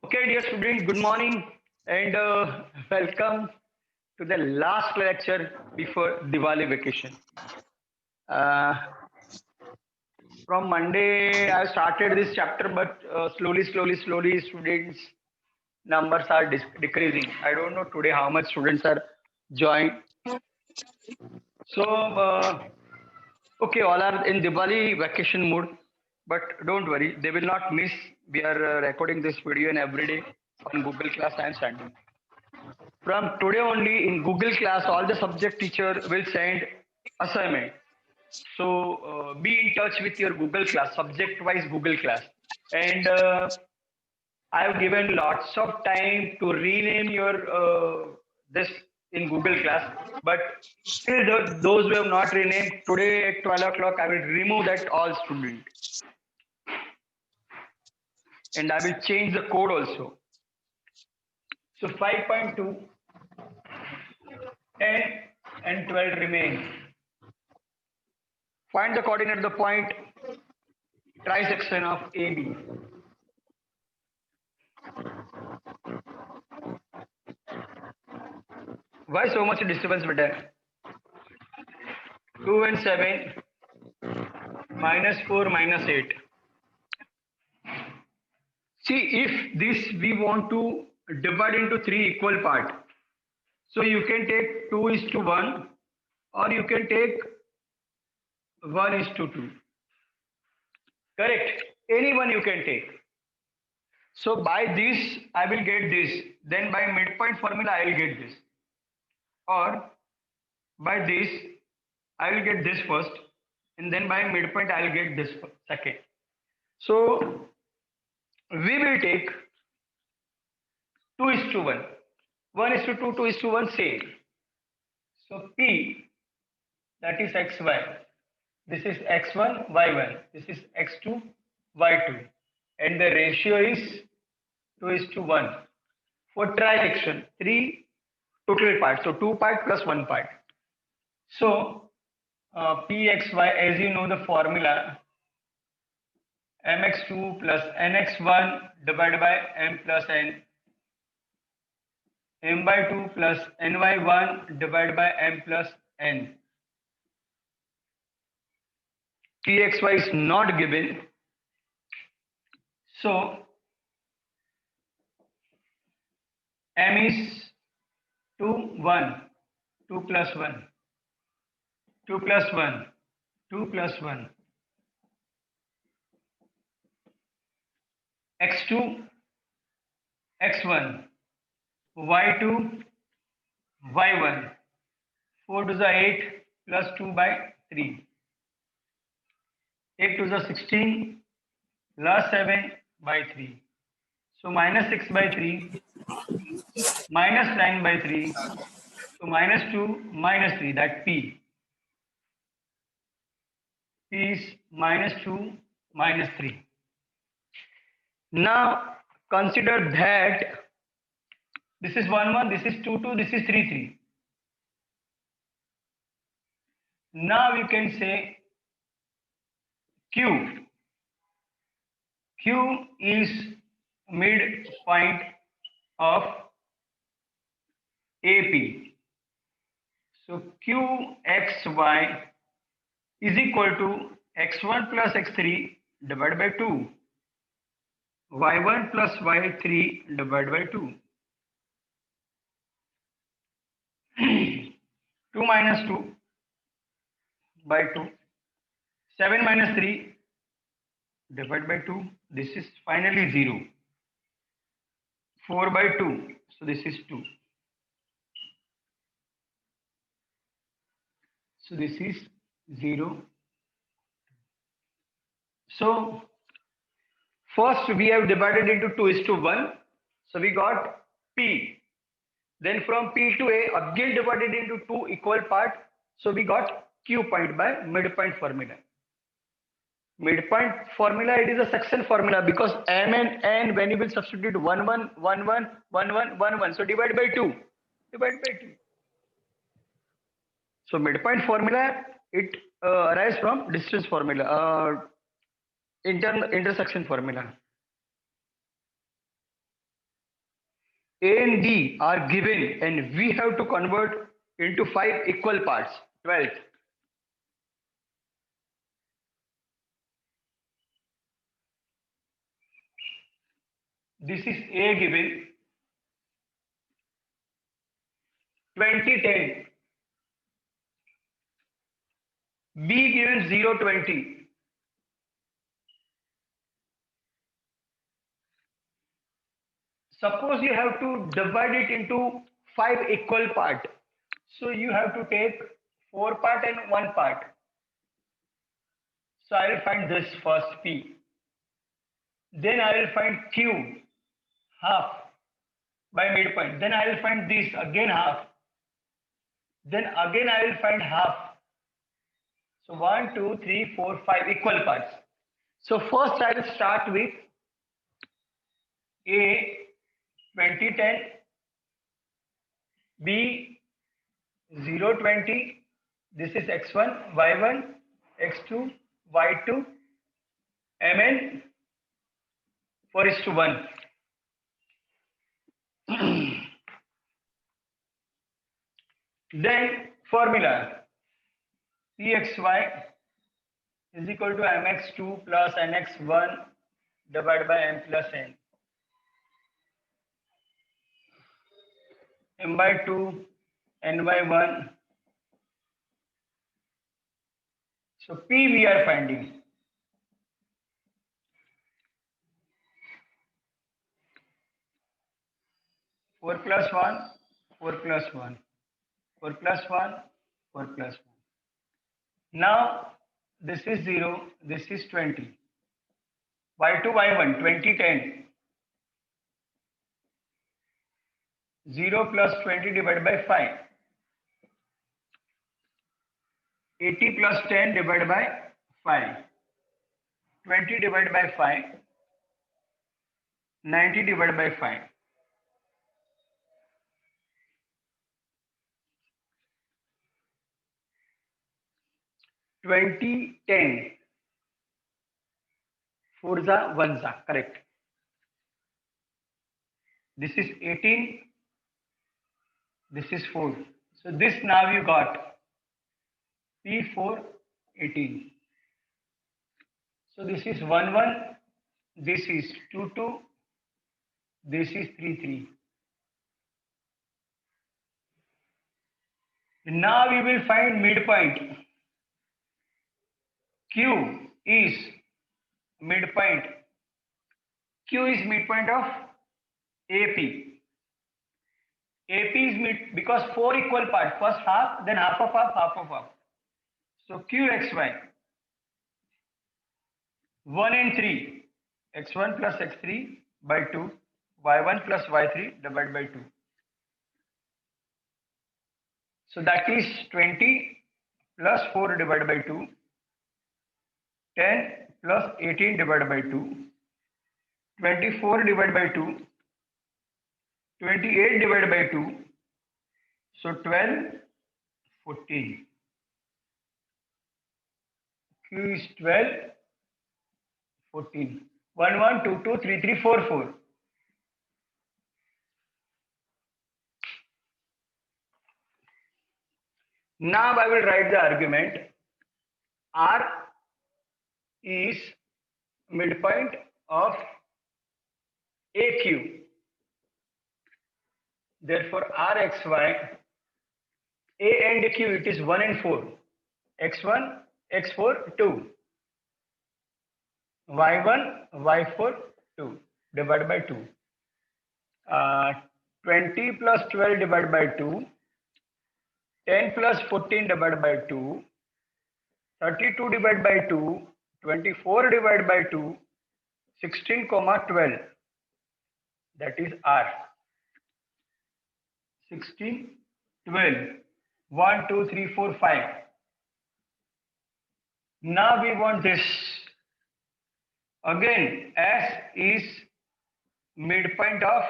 Okay, dear students, good morning and welcome to the last lecture before Diwali vacation. Uh, from Monday, I started this chapter, but slowly, students' numbers are decreasing. I don't know today how much students are joined. So, okay, all are in Diwali vacation mood, but don't worry, they will not miss. We are recording this video and every day on Google Class I am sending. From today only in Google Class, all the subject teacher will send assignment. So be in touch with your Google Class, subject-wise Google Class. And I have given lots of time to rename your this in Google Class. But still, those who have not renamed, today at 12 o'clock, I will remove that all student. And I will change the code also. So 5.2, 10 and 12 remain. Find the coordinate of the point trisection of AB. Why so much disturbance with that? 2 and 7 minus 4 minus 8. See, if this we want to divide into three equal part, so you can take 2 is to 1 or you can take 1 is to 2. Correct? Any one you can take. So by this, I will get this. Then by midpoint formula, I will get this. Or by this, I will get this first. And then by midpoint, I will get this second. So we will take 2 is to 1. 1 is to 2, 2 is to 1, same. So P, that is xy. This is x1, y1. This is x2, y2. And the ratio is 2 is to 1. For trisection, 3 total parts. So 2 part plus 1 part. So Pxy, as you know the formula, mx2 plus nx1 divided by m plus n, m by 2 plus ny1 divided by m plus n. Pxy is not given. So m is 2, 1, 2 plus 1, 2 plus 1, 2 plus 1, x2, x1, y2, y1, 4 to the 8 plus 2 by 3, 8 to the 16 plus 7 by 3. So minus 6 by 3, minus 9 by 3, so minus 2, minus 3, that P. P is minus 2, minus 3. Now consider that this is 1, 1, this is 2, 2, this is 3, 3. Now you can say Q. Q is midpoint of AP. So QXY is equal to x1 plus x3 divided by 2, y1 plus y3 divided by 2. 2 minus 2 by 2, 7 minus 3 divided by 2, this is finally 0. 4 by 2, so this is 2. So this is 0. So first we have divided into 2 is to 1. So we got P. Then from P to A again divided into 2 equal part. So we got Q point by midpoint formula. Midpoint formula, it is a section formula because M and N, when you will substitute 1, 1, 1, 1, 1, 1, 1, 1. So divide by 2. Divide by 2. So midpoint formula, it arises from distance formula, intersection formula. A and D are given and we have to convert into 5 equal parts. 12. This is A given 2010. B given 020. Suppose you have to divide it into 5 equal part. So you have to take 4 part and 1 part. So I will find this first P. Then I will find Q, half by midpoint. Then I will find this again half. Then again I will find half. So 1, 2, 3, 4, 5 equal parts. So first I will start with A 2010, B 020. This is X1, Y1, X2, Y2, Mn 4:1. Then formula Pxy is equal to mx2 plus nx1 divided by m plus n. M by 2, n by 1. So P we are finding. Four plus 1, 4 plus 1, 4 plus 1, 4 plus 1. Now this is 0, this is 20. Y2, Y1, 20, 10. 0 plus 20 divided by 5. 80 plus 10 divided by 5. 20 divided by 5. 90 divided by 5. 20, 10. 4 za, 1 za, correct. This is 18. This is 4. So this now you got P4, 18. So this is 1, 1. This is 2, 2. This is 3, 3. Now we will find midpoint. Q is midpoint. Q is midpoint of AP. AP is mid because 4 equal parts. First half, then half of half, half of half. So QXY 1 and 3. X1 plus X3 by 2. Y1 plus Y3 divided by 2. So that is 20 plus 4 divided by 2. 10 plus 18 divided by 2. 24 divided by 2. 28 divided by 2. So 12, 14. Q is 12, 14. 1, 1, 2, 2, 3, 3, 4, 4. Now I will write the argument. R is midpoint of AQ. Therefore, RXY, A and Q, it is 1 and 4. X1, X4, 2. Y1, Y4, 2 divided by 2. 20 plus 12 divided by 2. 10 plus 14 divided by 2. 32 divided by 2. 24 divided by 2. 16, 12. That is R. 16, 12. 1, 2, 3, 4, 5. Now we want this. Again, S is midpoint of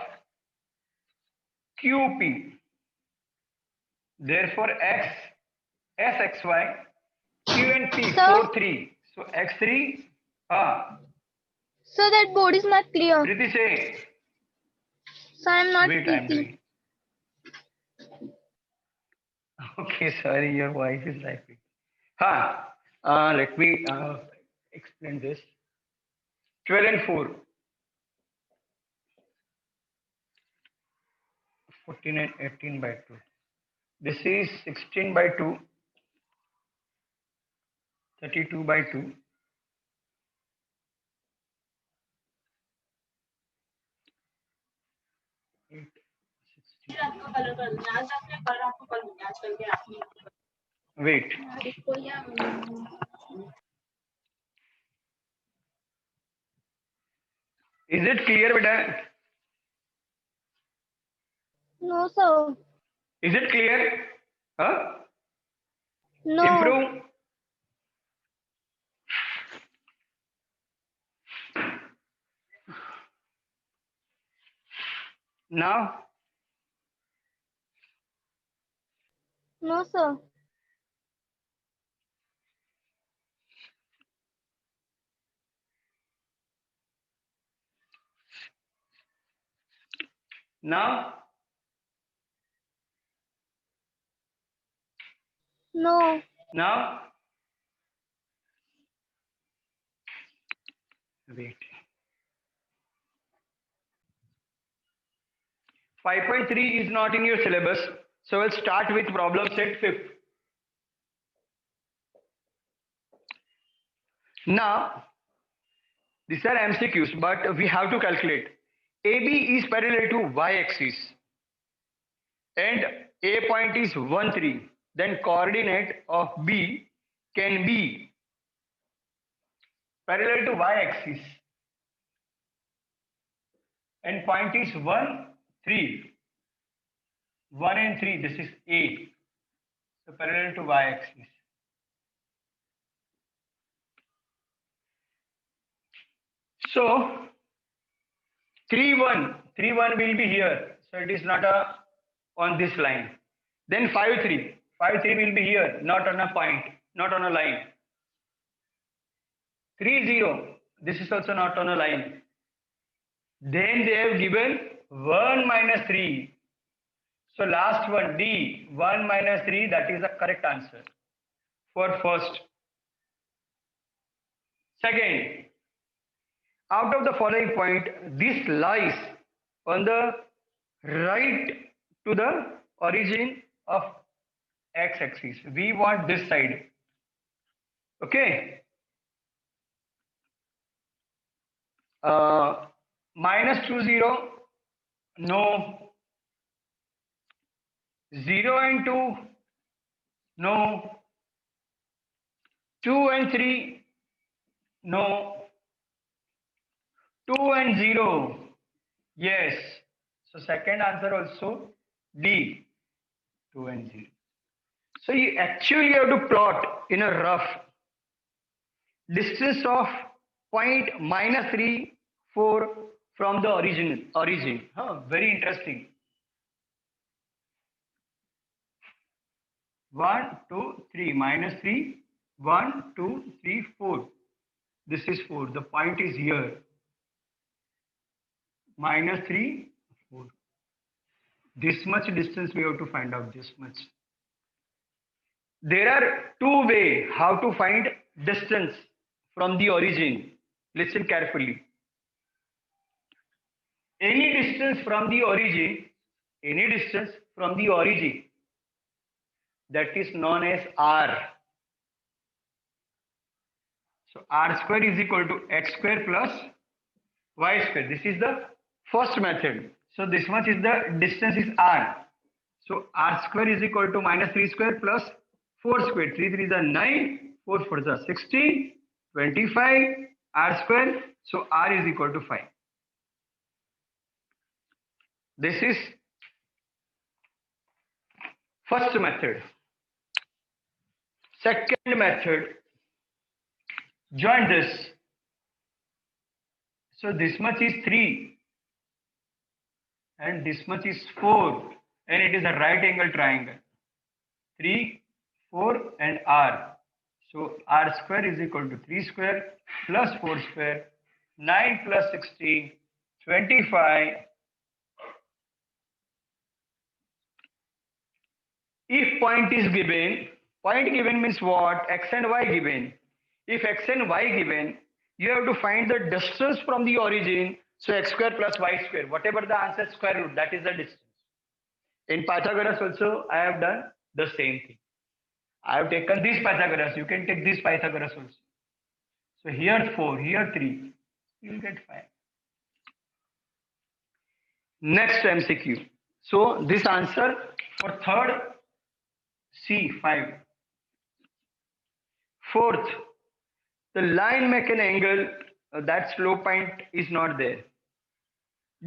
QP. Therefore, SXY, Q and P, 4, 3. So X3, So that board is not clear. Priti say. Sir, I'm not Wait, I'm speaking. doing. Okay, sorry, your voice is typing. Let me explain this. 12 and 4, 14 and 18 by 2. This is 16 by 2, 32 by 2. 8, 16. Wait, is it clear, beta? No, sir. Is it clear? Huh? No. Improve. Now, No, sir. now, No. now. Wait. 5.3 is not in your syllabus. So we'll start with problem set 5th. Now, these are MCQs, but we have to calculate. AB is parallel to y-axis and A point is 1, 3. Then coordinate of B can be parallel to y-axis and point is 1, 3. 1 and 3, this is A. So parallel to y-axis. So 3, 1, 3, 1 will be here. So it is not on this line. Then 5, 3. 5, 3 will be here, not on a point, not on a line. 3, 0. This is also not on a line. Then they have given 1 minus 3. So last one, D, 1 minus 3, that is the correct answer for first. Second, out of the following point, this lies on the right to the origin of x-axis. We want this side. Okay. Minus 2, 0. No. 0 and 2. No. 2 and 3. No. 2 and 0. Yes. So second answer also D. 2 and 0. So you actually have to plot in a rough distance of point minus 3, 4 from the origin. Very interesting. 1, 2, 3, minus 3, 1, 2, 3, 4. This is 4. The point is here. Minus 3, 4. This much distance we have to find out. This much. There are two ways how to find distance from the origin. Listen carefully. Any distance from the origin, that is known as R. So R square is equal to x square plus y square. This is the first method. So this much is the distance is R. So R square is equal to minus 3 square plus 4 square. 3 3 is a 9, 4 4 is a 16, 25, R square. So R is equal to 5. This is first method. Second method, join this. So this much is 3 and this much is 4 and it is a right angle triangle. 3, 4 and R. So R square is equal to 3 square plus 4 square, 9 plus 16, 25, If point given means what? X and Y given. If X and Y given, you have to find the distance from the origin. So X square plus Y square, whatever the answer square root, that is the distance. In Pythagoras also, I have done the same thing. I have taken this Pythagoras. You can take this Pythagoras also. So here 4, here 3. You will get 5. Next MCQ. So this answer for third, C, 5. Fourth, the line make an angle, that slope point is not there.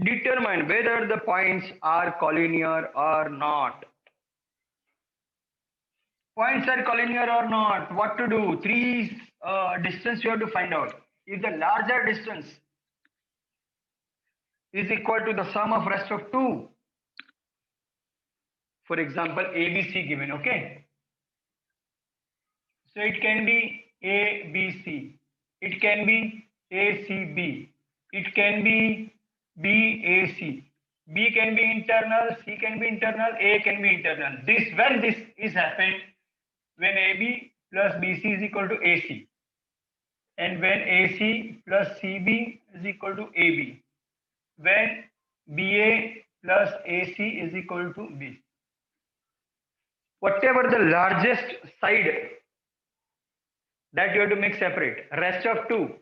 Determine whether the points are collinear or not. Points are collinear or not. What to do? Three distance you have to find out. If the larger distance is equal to the sum of rest of two, for example, ABC given, okay? So it can be ABC, it can be ACB, it can be BAC. B can be internal, C can be internal, A can be internal. When this is happened, when AB plus BC is equal to AC, and when AC plus CB is equal to AB, when BA plus AC is equal to B. Whatever the largest side, that you have to make separate. Rest of two,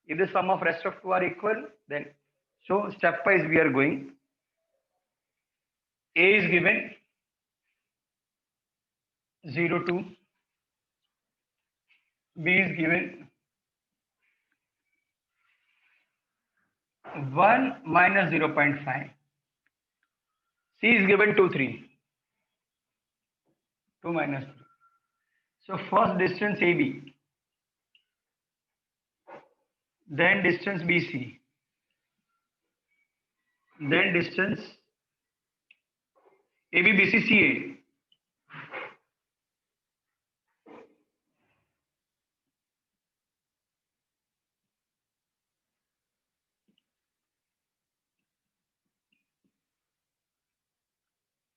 if the sum of rest of two are equal, then so stepwise we are going. A is given 0, 2. B is given 1 minus 0.5. C is given 2, 3. 2 minus 3. So first distance AB, then distance BC, then distance AB, BC, CA.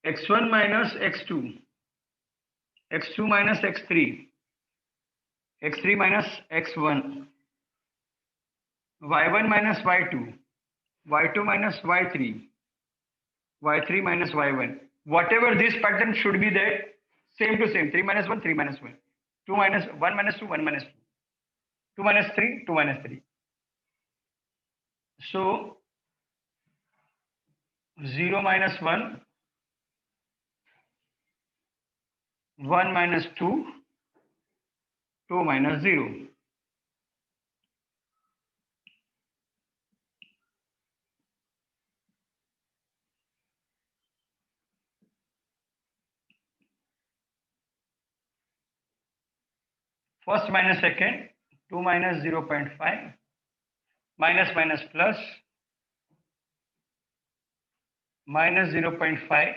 X1 minus X2, X2 minus X3, X3 minus X1, Y1 minus Y2, Y2 minus Y3, Y3 minus Y1. Whatever this pattern should be there, same to same. 3 minus 1, 3 minus 1. 2 minus 1 minus 2, 1 minus 2. 2 minus 3, 2 minus 3. So 0 minus 1, 1 minus 2, 2 minus 0. First minus second, 2 minus 0.5, minus minus plus, minus 0.5,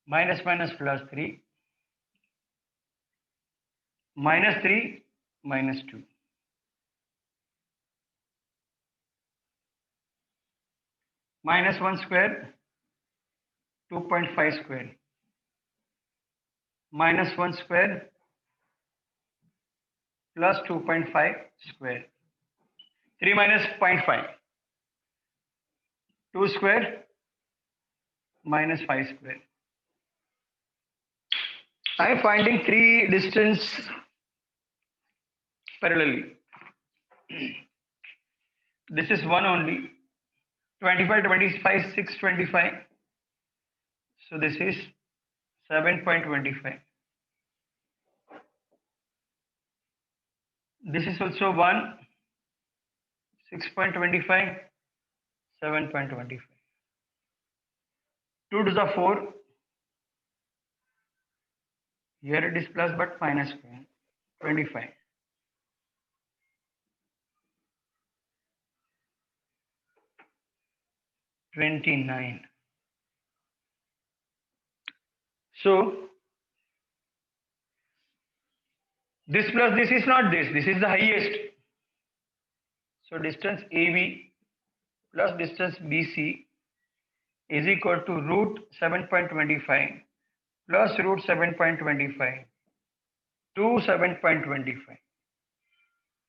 minus minus plus 3, minus 3, minus 2. Minus 1 square, 2.5 square. Minus 1 square plus 2.5 square. 3 minus 0.5. 2 square minus 5 square. I am finding three distance parallelly. This is one only. 25, 25, 6, 25. So this is 7.25. This is also 1, 6.25, 7.25. 2 to the 4. Here it is plus but minus 25. $29. So this plus this is not this. This is the highest. So distance AB plus distance BC is equal to root 7.25 plus root 7.25 to 7.25,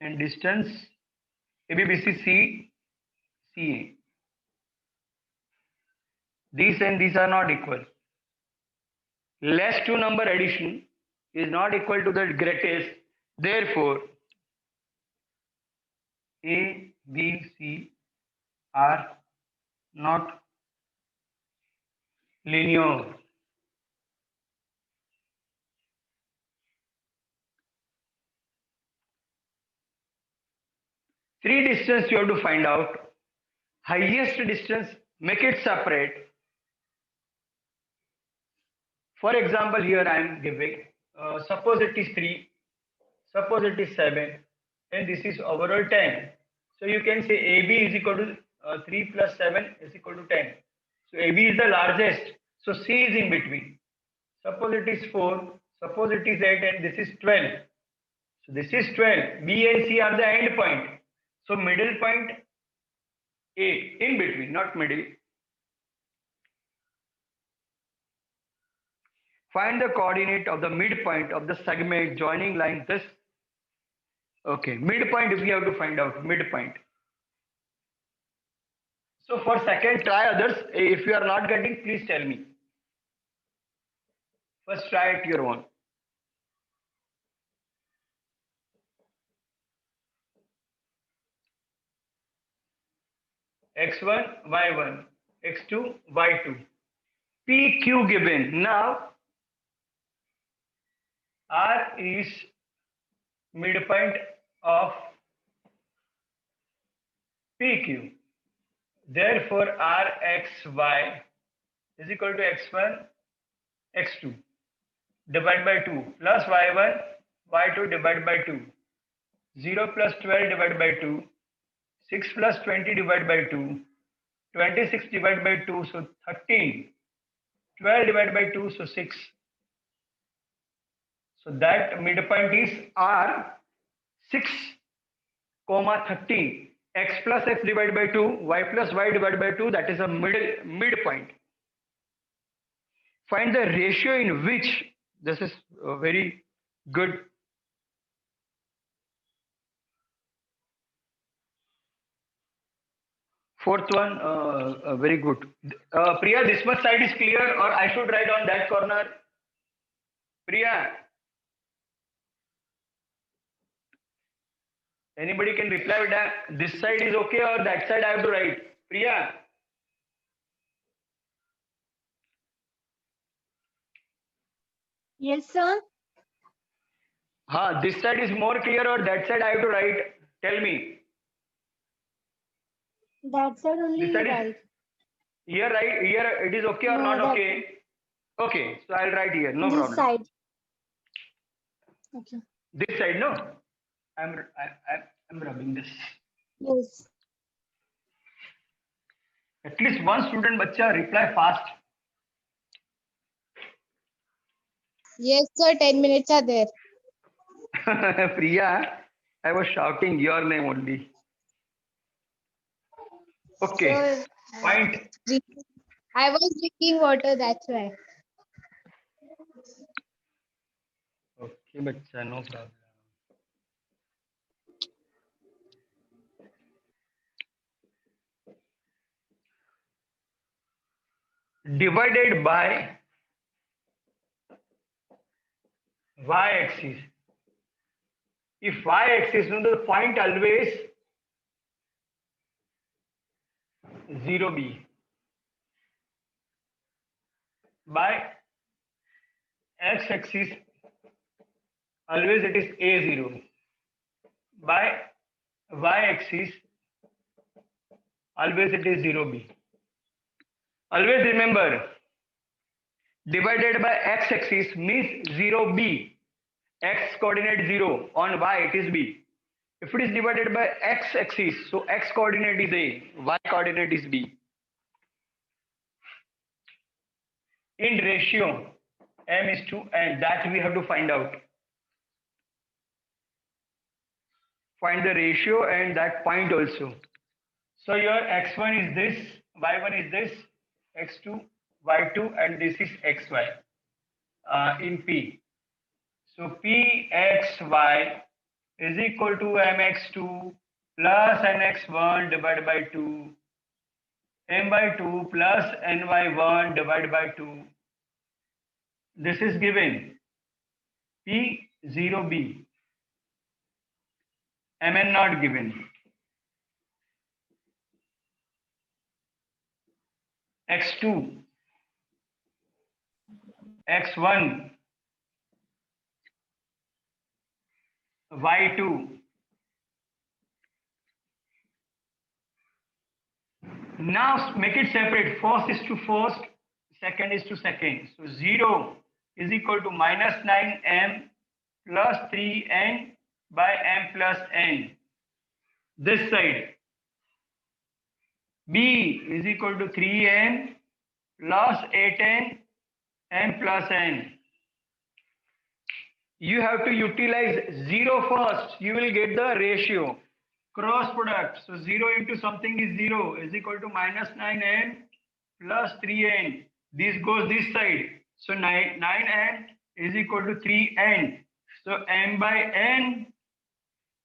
and distance ABBC CA. These and these are not equal. Less two number addition is not equal to the greatest. Therefore, A, B, C are not linear. Three distance you have to find out. Highest distance, make it separate. For example, here I am giving, suppose it is 3, suppose it is 7, and this is overall 10. So you can say AB is equal to 3 plus 7 is equal to 10. So AB is the largest. So C is in between. Suppose it is 4, suppose it is 8, and this is 12. So this is 12. B and C are the end point. So middle point A, in between, not middle. Find the coordinate of the midpoint of the segment joining line this. Okay, midpoint we have to find out, midpoint. So for second, try others. If you are not getting, please tell me. First try it your own. X1, Y1, X2, Y2. PQ given. Now, R is midpoint of PQ. Therefore, RXY is equal to X1, X2 divided by 2 plus Y1, Y2 divided by 2. 0 plus 12 divided by 2. 6 plus 20 divided by 2. 26 divided by 2, so 13. 12 divided by 2, so 6. So that midpoint is R 6, 13. X plus x divided by 2, y plus y divided by 2, that is a midpoint. Find the ratio in which, this is very good. Fourth one, very good. Priya, this much side is clear, or I should write on that corner? Priya, anybody can reply with that. This side is okay, or that side I have to write? Priya. Yes, sir. This side is more clear, or that side I have to write? Tell me. That side only This side right. is here, right? Here it is okay or No, not that- okay? Okay, so I'll write here, no This problem. side. Okay. This side, no? I'm rubbing this. Yes. At least one student bacha reply fast. Yes, sir. 10 minutes are there. Priya, I was shouting your name only. Okay, Sir, point. I was drinking water, that's why. Okay, bacha, no problem. Divided by y-axis. If y-axis, no, the point always 0b. By x-axis, always it is a0. By y-axis, always it is 0b. Always remember, divided by x-axis means 0b. X coordinate 0, on y it is b. If it is divided by x-axis, so x coordinate is a, y coordinate is b. In ratio, m is to n, that we have to find out. Find the ratio and that point also. So your x1 is this, y1 is this, x2, y2, and this is xy in P. So Pxy is equal to mx2 plus nx1 divided by 2, m by 2 plus ny1 divided by 2. This is given P0b, mn not given. x2, x1, y2. Now make it separate. First is to first, second is to second. So 0 is equal to minus 9m plus 3n by m plus n. This side. B is equal to 3n plus 8n m plus n. You have to utilize 0 first. You will get the ratio. Cross product. So 0 into something is 0 is equal to minus 9n plus 3n. This goes this side. So 9n is equal to 3n. So m by n,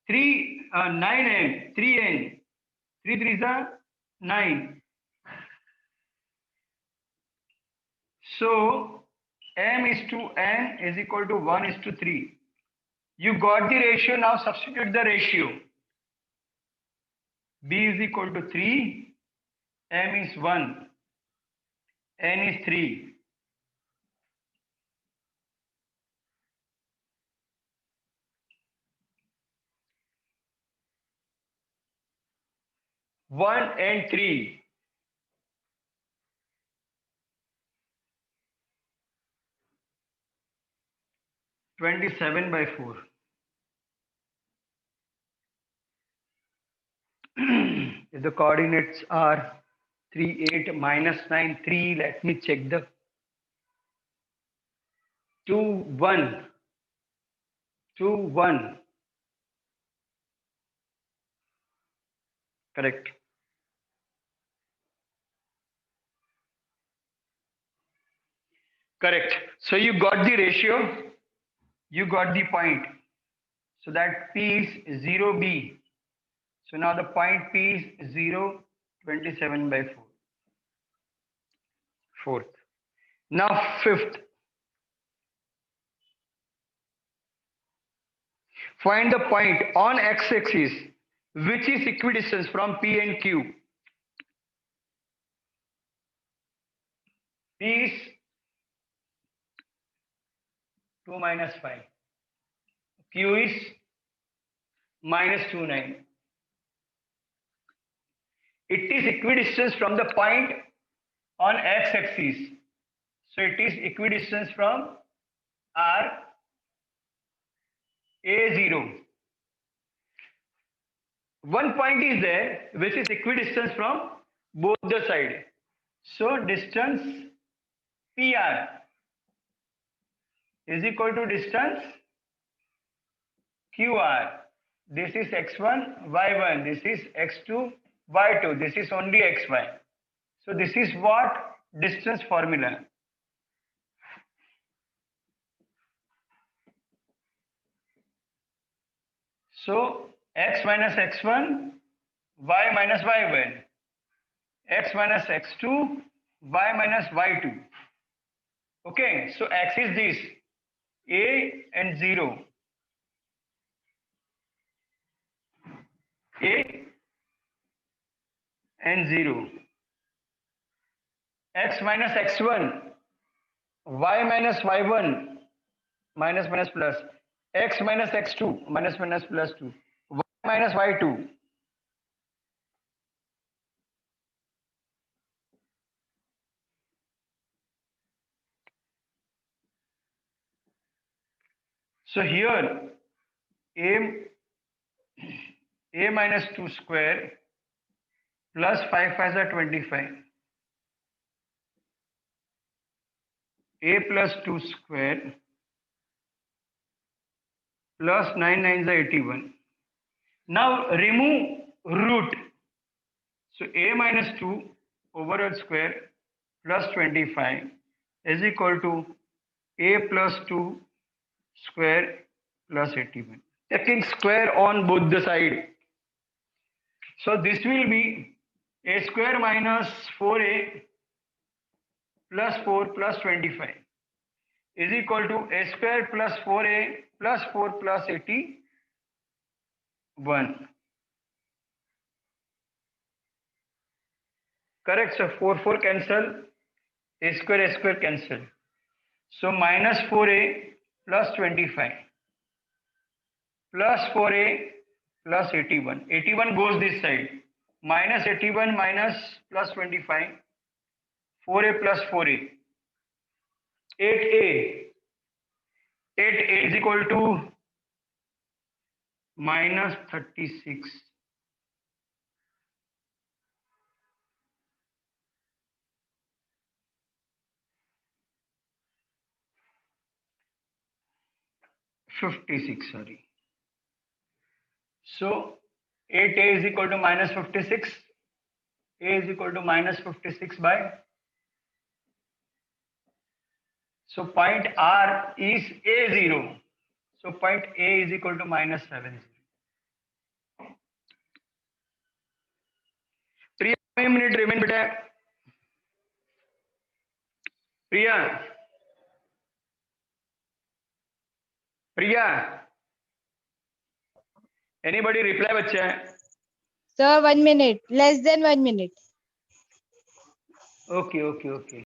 9n, 3n. 3 3s are 9. So m is to n is equal to 1 is to 3. You got the ratio. Now substitute the ratio. B is equal to 3, m is 1, n is 3. One and 3. (27 by 4). If the coordinates are 3, 8, minus 9, 3, let me check the 2, 1, 2, 1. Correct. Correct. So you got the ratio, you got the point. So that P is 0B. So now the point P is 0, 27 by 4. Fourth. Now fifth. Find the point on x-axis which is equidistant from P and Q. P is 2 minus 5. Q is minus 2, 9. It is equidistant from the point on x-axis. So it is equidistant from R A0. One point is there which is equidistant from both the sides. So distance PR is equal to distance QR. This is x1, y1. This is x2, y2. This is only xy. So this is what distance formula. So x minus x1, y minus y1, x minus x2, y minus y2. Okay, so x is this, a and 0. A and 0. X minus x1, y minus y1, minus minus plus, x minus x2, minus minus plus 2, y minus y2. So here a minus 2 square plus 5 5s are 25. A plus 2 square plus 9 9s are 81. Now remove root. So a minus 2 overall square plus 25 is equal to a plus 2 square plus 81. Taking square on both the side. So this will be a square minus 4a plus 4 plus 25 is equal to a square plus 4a plus 4 plus 81. Correct. So 4 cancel, a square cancel. So minus 4a plus 25 plus 4a plus 81. 81 goes this side. Minus 81 minus plus 25. 4a plus 4a. 8a. 8a is equal to minus 36. Sorry. So 8a is equal to minus 56. A is equal to minus 56 by. So point R is A0. So point A is equal to minus 70. Priya, 1 minute remain beta. Priya. Priya. Anybody reply बच्चा? Sir, 1 minute. Less than 1 minute. Okay.